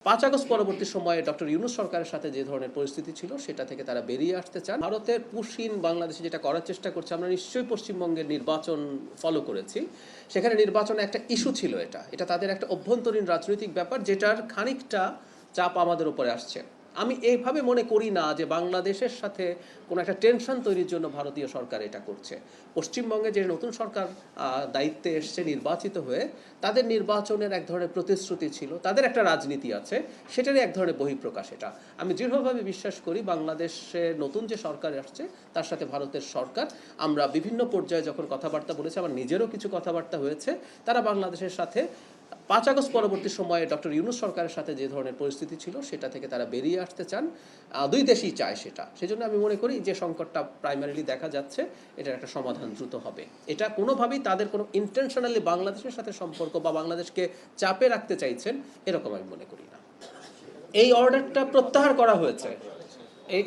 5 August পরবর্তী সময়ে doctor Yunus সরকারের সাথে যে ধরনের পরিস্থিতি ছিল সেটা থেকে তারা বেরিয়ে আসতে চান। ভারতের পুশিন বাংলাদেশে যেটা করার চেষ্টা করছে, আমরা নিশ্চয়ই পশ্চিমবঙ্গের নির্বাচন ফলো করেছি। সেখানে নির্বাচনে একটা ইস্যু ছিল, এটা তাদের একটা অভ্যন্তরীণ রাজনৈতিক ব্যাপার, যেটার খানিকটা চাপ আমাদের উপরে আসছে। আমি এইভাবে মনে করি না যে বাংলাদেশের সাথে কোনো একটা টেনশন তৈরির জন্য ভারতীয় সরকার এটা করছে। পশ্চিমবঙ্গে যে নতুন সরকার দায়িত্বে এসছে নির্বাচিত হয়ে, তাদের নির্বাচনের এক ধরনের প্রতিশ্রুতি ছিল, তাদের একটা রাজনীতি আছে, সেটারই এক ধরনের বহিঃপ্রকাশ এটা। আমি দৃঢ়ভাবে বিশ্বাস করি বাংলাদেশে নতুন যে সরকার আসছে তার সাথে ভারতের সরকার, আমরা বিভিন্ন পর্যায়ে যখন কথাবার্তা বলেছি, আমার নিজেরও কিছু কথাবার্তা হয়েছে, তারা বাংলাদেশের সাথে 5 আগস্ট পরবর্তী সময়ে ডক্টর ইউনূস সরকারের সাথে যে ধরনের পরিস্থিতি ছিল সেটা থেকে তারা বেরিয়ে আসতে চান। দুই দেশই চায় সেটা। সেজন্য আমি মনে করি যে সংকটটা প্রাইমারিলি দেখা যাচ্ছে, এটার একটা সমাধান দ্রুত হবে। এটা কোনোভাবেই তাদের কোনো ইন্টেনশনালি বাংলাদেশের সাথে সম্পর্ক বা বাংলাদেশকে চাপে রাখতে চাইছেন এরকম আমি মনে করি না। এই অর্ডারটা প্রত্যাহার করা হয়েছে,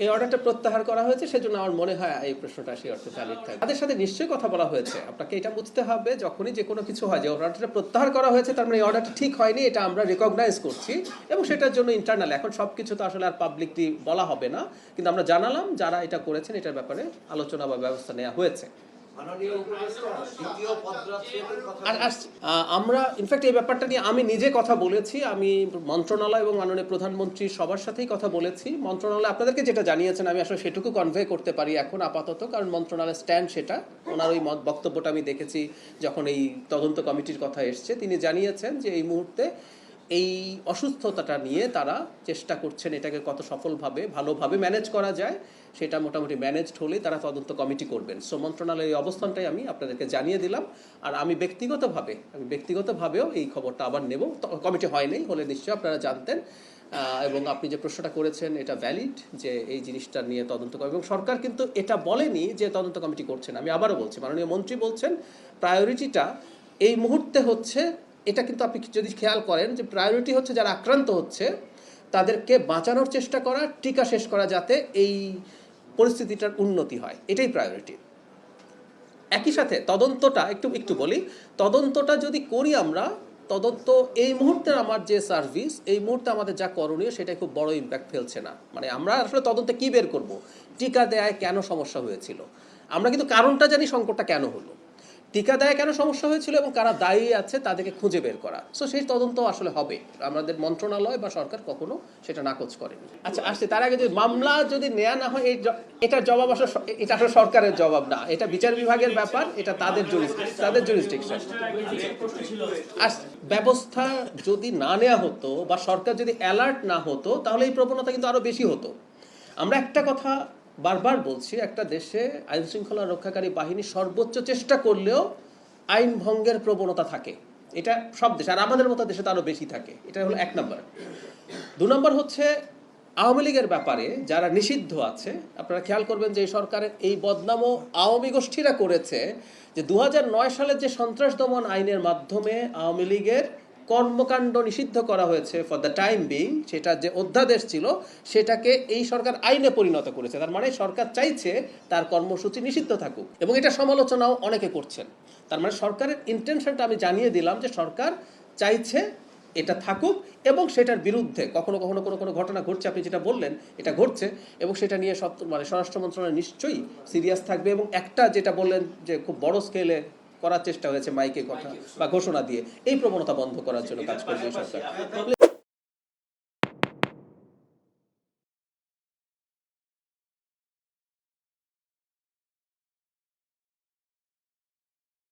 এই অর্ডারটা প্রত্যাহার করা হয়েছে, সেজন্য আমার মনে হয় এই প্রশ্নটা সেই অর্থে ভ্যালিড থাকে। তাদের সাথে নিশ্চয়ই কথা বলা হয়েছে। আপনাকে এটা বুঝতে হবে, যখনই যে কোনো কিছু হয়, যে অর্ডারটা প্রত্যাহার করা হয়েছে তার মানে এই অর্ডারটা ঠিক হয়নি, এটা আমরা রিকগনাইজ করছি, এবং সেটার জন্য ইন্টারনাল এখন সব কিছু তো আসলে আর পাবলিকলি বলা হবে না, কিন্তু আমরা জানালাম যারা এটা করেছেন এটার ব্যাপারে আলোচনা বা ব্যবস্থা নেওয়া হয়েছে। আমরা ইনফ্যাক্ট এই ব্যাপারটা নিয়ে আমি নিজে কথা বলেছি, আমি মন্ত্রণালয় এবং মাননীয় প্রধানমন্ত্রী সবার সাথেই কথা বলেছি। মন্ত্রণালয় আপনাদেরকে যেটা জানিয়েছেন আমি আসলে সেটুকু কনভে করতে পারি এখন আপাতত, কারণ মন্ত্রণালয়ের স্ট্যান্ড সেটা। ওনার ওই বক্তব্যটা আমি দেখেছি যখন এই তদন্ত কমিটির কথা এসছে, তিনি জানিয়েছেন যে এই মুহূর্তে এই অসুস্থতাটা নিয়ে তারা চেষ্টা করছেন এটাকে কত সফলভাবে ভালোভাবে ম্যানেজ করা যায়, সেটা মোটামুটি ম্যানেজড হলেই তারা তদন্ত কমিটি করবেন। সো মন্ত্রণালয়ের এই অবস্থানটাই আমি আপনাদেরকে জানিয়ে দিলাম। আর আমি ব্যক্তিগতভাবেও এই খবরটা আবার নেব। কমিটি হয়নি, হলে নিশ্চয়ই আপনারা জানতেন। এবং আপনি যে প্রশ্নটা করেছেন এটা ভ্যালিড, যে এই জিনিসটা নিয়ে তদন্ত করবে, এবং সরকার কিন্তু এটা বলেনি যে তদন্ত কমিটি করছেন। আমি আবারও বলছি, মাননীয় মন্ত্রী বলছেন প্রায়োরিটিটা এই মুহূর্তে হচ্ছে, এটা কিন্তু আপনি যদি খেয়াল করেন যে প্রায়োরিটি হচ্ছে যারা আক্রান্ত হচ্ছে তাদেরকে বাঁচানোর চেষ্টা করা, টিকা শেষ করা, যাতে এই পরিস্থিতিটার উন্নতি হয়, এটাই প্রায়োরিটি। একই সাথে তদন্তটা একটু বলি, তদন্তটা যদি করি আমরা, তদন্ত এই মুহূর্তের আমার যে সার্ভিস, এই মুহূর্তে আমাদের যা করণীয় সেটা খুব বড় ইম্প্যাক্ট ফেলছে না। মানে আমরা আসলে তদন্তে কি বের করব, টিকা দেয়ায় কেন সমস্যা হয়েছিল, আমরা কিন্তু কারণটা জানি সংকটটা কেন হলো, টিকা দেয় কেন সমস্যা হয়েছিল এবং কারা দায়ী আছে তাদেরকে খুঁজে বের করা। সো সেই তদন্ত আসলে হবে, আমাদের মন্ত্রণালয় বা সরকার কখনো সেটা নাকচ করেনি। আচ্ছা আসছে, তার আগে যদি মামলা যদি নেওয়া না হয়, এটার জবাব আসলে এটা আসলে সরকারের জবাব না, এটা বিচার বিভাগের ব্যাপার, এটা তাদের জুরিসডিকশন। আর ব্যবস্থা যদি না নেওয়া হতো বা সরকার যদি অ্যালার্ট না হতো, তাহলে এই প্রবণতা কিন্তু আরো বেশি হতো। আমরা একটা কথা বারবার বলছি, একটা দেশে আইন শৃঙ্খলা রক্ষাকারী বাহিনী সর্বোচ্চ চেষ্টা করলেও আইন ভঙ্গের প্রবণতা থাকে, এটা সব দেশে, আর আমাদের মতো দেশে তো আরো বেশি থাকে। এটা হলো 1 নম্বর। 2 নম্বর হচ্ছে আওয়ামী লীগের ব্যাপারে যারা নিষিদ্ধ আছে, আপনারা খেয়াল করবেন যে এই সরকারের এই বদনামও আওয়ামী গোষ্ঠীরা করেছে, যে 2009 সালের যে সন্ত্রাস দমন আইনের মাধ্যমে আওয়ামী লীগের কর্মকাণ্ড নিষিদ্ধ করা হয়েছে ফর দ্য টাইম বিং, সেটা যে অধ্যাদেশ ছিল সেটাকে এই সরকার আইনে পরিণত করেছে। তার মানে সরকার চাইছে তার কর্মসূচি নিষিদ্ধ থাকুক, এবং এটা সমালোচনাও অনেকে করছেন। তার মানে সরকারের ইন্টেনশনটা আমি জানিয়ে দিলাম যে সরকার চাইছে এটা থাকুক, এবং সেটার বিরুদ্ধে কখনো কখনো কোনো ঘটনা ঘটছে, আপনি যেটা বললেন এটা ঘটছে, এবং সেটা নিয়ে মানে স্বরাষ্ট্র মন্ত্রণালয় নিশ্চয়ই সিরিয়াস থাকবে। এবং একটা যেটা বললেন যে খুব বড় স্কেলে করার চেষ্টা হয়েছে মাইকে কথা বা ঘোষণা দিয়ে, এই প্রবণতা বন্ধ করার জন্য কাজ করবে সরকার।